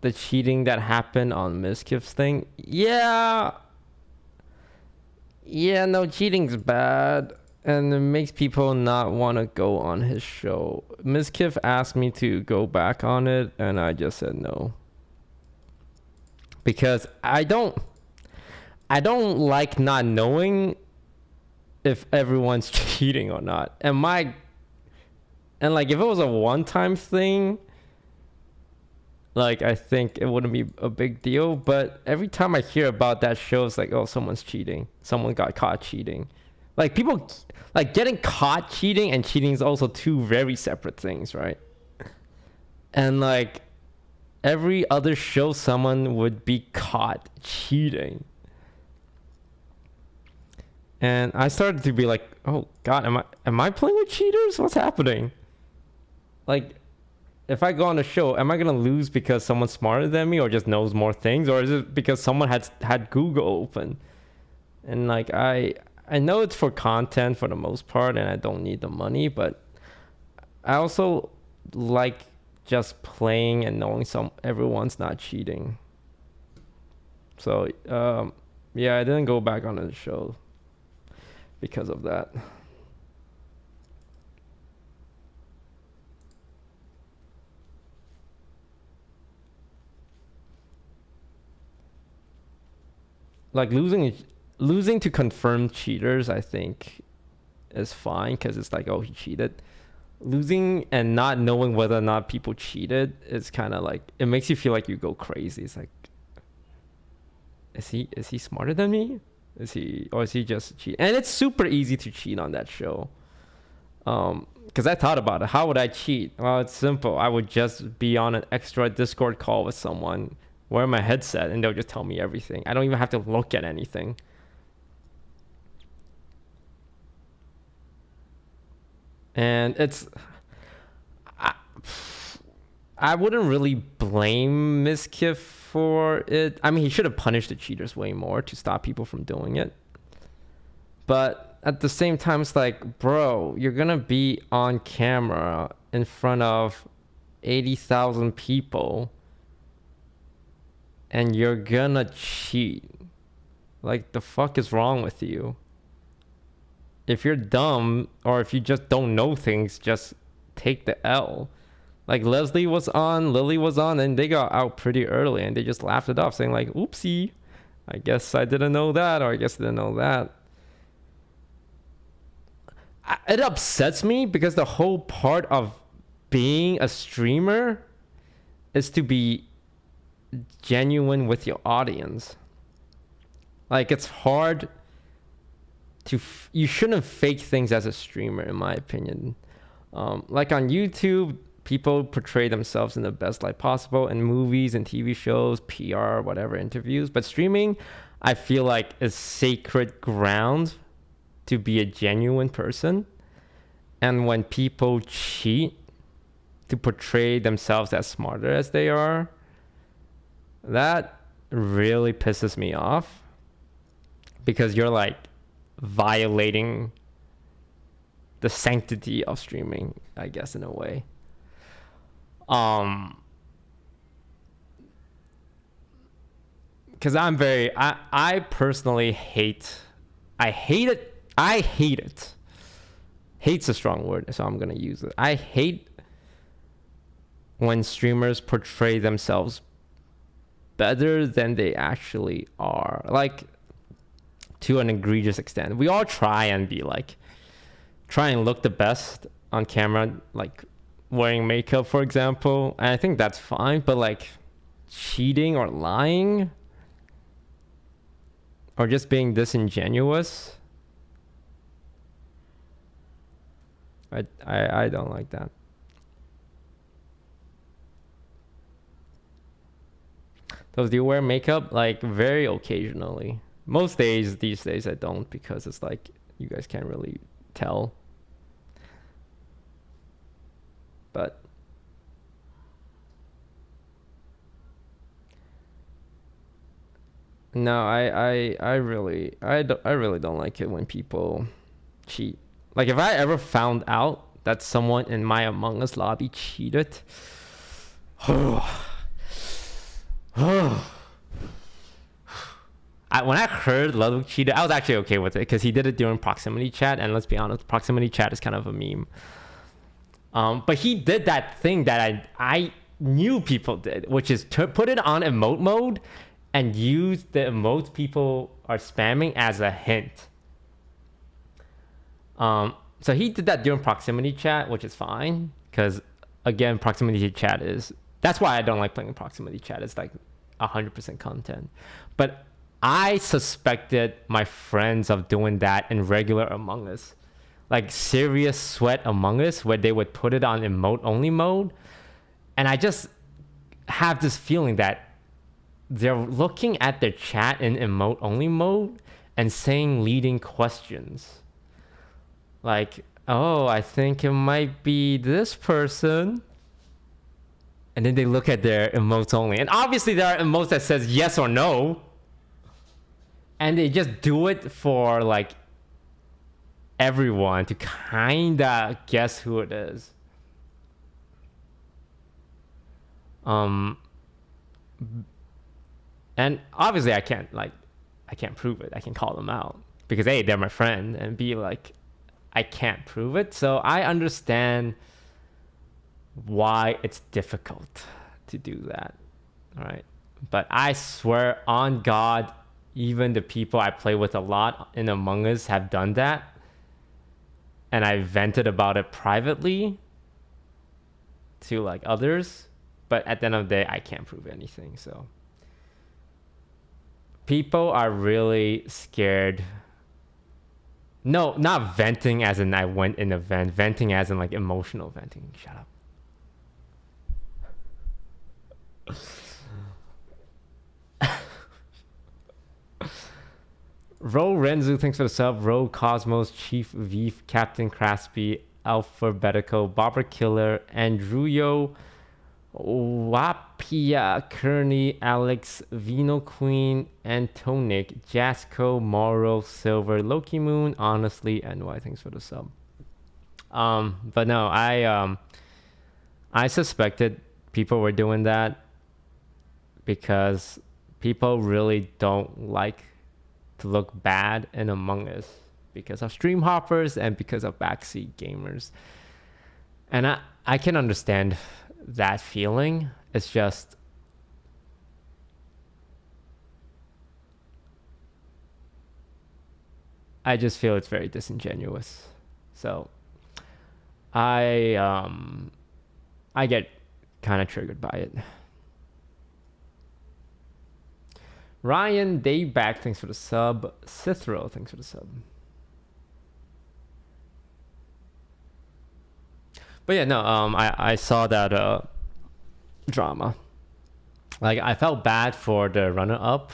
the cheating that happened on Miskiff's thing. Yeah, no, cheating's bad, and it makes people not want to go on his show. Miskiff asked me to go back on it, and I just said no. Because I don't like not knowing if everyone's cheating or not. And like if it was a one-time thing, like I think it wouldn't be a big deal. But every time I hear about that show, it's like, oh, someone's cheating. Someone got caught cheating. Like people, like getting caught cheating and cheating is also two very separate things, right? And like every other show, someone would be caught cheating. And I started to be like, oh God, am I playing with cheaters? What's happening? Like, if I go on a show, am I gonna lose because someone's smarter than me or just knows more things, or is it because someone had Google open? And like I know it's for content for the most part, and I don't need the money, but I also like just playing and knowing everyone's not cheating. So yeah, I didn't go back on the show because of that. Like losing to confirmed cheaters, I think is fine because it's like, oh, he cheated. Losing and not knowing whether or not people cheated is kind of like, it makes you feel like you go crazy. It's like, is he smarter than me? Is he just cheating? And it's super easy to cheat on that show. Because I thought about it. How would I cheat? Well, it's simple. I would just be on an extra Discord call with someone, wear my headset, and they'll just tell me everything. I don't even have to look at anything. And it's... I wouldn't really blame Miskiff for it. I mean, he should have punished the cheaters way more to stop people from doing it. But at the same time, it's like, bro, you're gonna be on camera in front of 80,000 people and you're gonna cheat. Like, the fuck is wrong with you? If you're dumb or if you just don't know things, just take the L. Like Lily was on, and they got out pretty early and they just laughed it off, saying like, oopsie, I guess I didn't know that, or I guess I didn't know that. It upsets me because the whole part of being a streamer is to be genuine with your audience. Like, it's hard to... you shouldn't fake things as a streamer, in my opinion. Like on YouTube, people portray themselves in the best light possible in movies and TV shows, PR, whatever, interviews. But streaming, I feel like, is sacred ground to be a genuine person. And when people cheat to portray themselves as smarter as they are, that really pisses me off. Because you're like violating the sanctity of streaming, I guess, in a way. Because I personally hate it. Hate's a strong word, so I'm gonna use it. I hate when streamers portray themselves better than they actually are, like to an egregious extent. We all try and look the best on camera, like wearing makeup, for example, and I think that's fine. But like cheating or lying or just being disingenuous, I don't like that. So do you wear makeup? Like, very occasionally. Most days these days I don't, because it's like you guys can't really tell. But no, I really don't like it when people cheat. Like, if I ever found out that someone in my Among Us lobby cheated, When I heard Ludwig cheated, I was actually okay with it because he did it during proximity chat, and let's be honest, proximity chat is kind of a meme. But he did that thing that I knew people did, which is to put it on emote mode and use the emotes people are spamming as a hint. So he did that during proximity chat, which is fine because again, proximity chat that's why I don't like playing proximity chat. It's like 100% content. But I suspected my friends of doing that in regular Among Us, like serious sweat Among Us, where they would put it on emote only mode. And I just have this feeling that they're looking at their chat in emote only mode and saying leading questions. Like, oh, I think it might be this person. And then they look at their emotes only. And obviously there are emotes that says yes or no. And they just do it for like everyone to kinda guess who it is. And obviously I can't prove it. I can call them out because A, they're my friend, and B, like I can't prove it. So I understand why it's difficult to do that. All right. But I swear on God, even the people I play with a lot in Among Us have done that. And I vented about it privately to like others. But at the end of the day, I can't prove anything. So people are really scared. No, not venting as in I went in a vent. Venting as in like emotional venting. Shut up. Ro Renzu, thanks for the sub. Ro Cosmos, Chief Veef, Captain Craspy, Alphabetical, Barber Killer, Andrew, Wapia, Kearney, Alex, Vino Queen, Antonic, Jasco, Morrow, Silver, Loki Moon, Honestly, NY, thanks for the sub. But no, I suspected people were doing that because people really don't like to look bad in Among Us because of stream hoppers and because of backseat gamers. And I can understand that feeling. It's just I just feel it's very disingenuous. So I get kind of triggered by it. Ryan Dayback, thanks for the sub. Cithro, thanks for the sub. But yeah, no, I saw that drama. Like, I felt bad for the runner-up,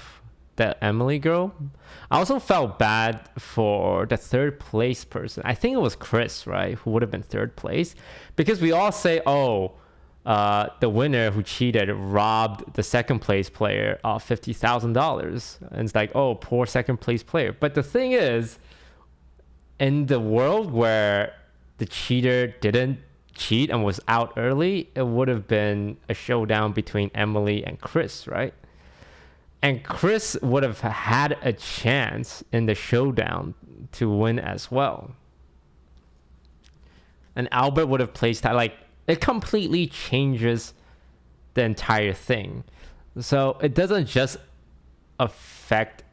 the Emily girl. I also felt bad for the third place person. I think it was Chris, right, who would have been third place, because we all say, oh, the winner who cheated robbed the second place player of $50,000, and it's like, oh, poor second place player. But the thing is, in the world where the cheater didn't cheat and was out early, it would have been a showdown between Emily and Chris, right? And Chris would have had a chance in the showdown to win as well. And Albert would have placed that, like, it completely changes the entire thing. So it doesn't just affect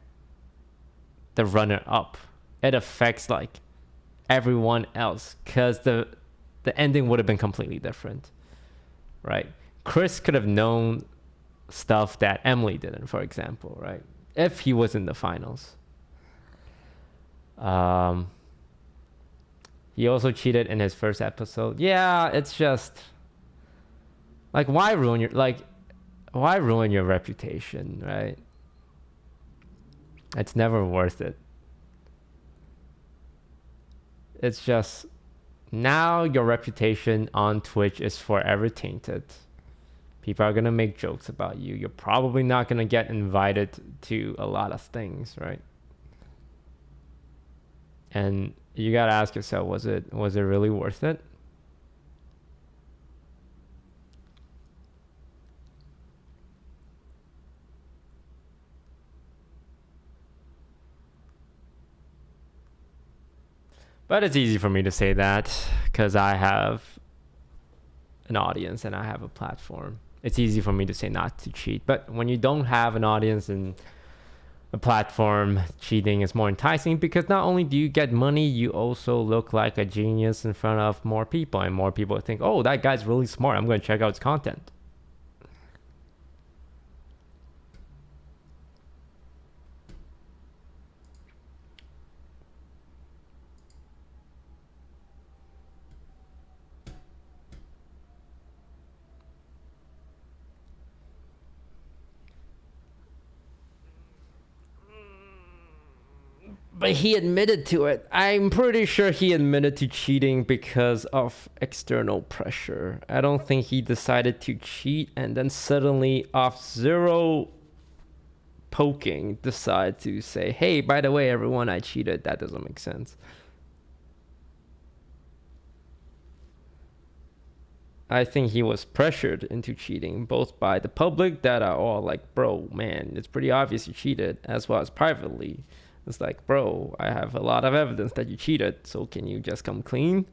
the runner up. It affects like everyone else, because the ending would have been completely different, right? Chris could have known stuff that Emily didn't, for example, right? If he was in the finals. He also cheated in his first episode. Yeah, it's just like, why ruin your reputation, right? It's never worth it. It's just, now your reputation on Twitch is forever tainted. People are gonna make jokes about you. You're probably not gonna get invited to a lot of things, right? And you gotta ask yourself, was it really worth it? But it's easy for me to say that because I have an audience and I have a platform. It's easy for me to say not to cheat. But when you don't have an audience and a platform, cheating is more enticing because not only do you get money, you also look like a genius in front of more people, and more people think, oh, that guy's really smart, I'm going to check out his content. But he admitted to it. I'm pretty sure he admitted to cheating because of external pressure. I don't think he decided to cheat and then suddenly, off zero poking, decide to say, hey, by the way, everyone, I cheated. That doesn't make sense. I think he was pressured into cheating, both by the public that are all like, bro, man, it's pretty obvious you cheated, as well as privately. It's like, bro, I have a lot of evidence that you cheated, so can you just come clean?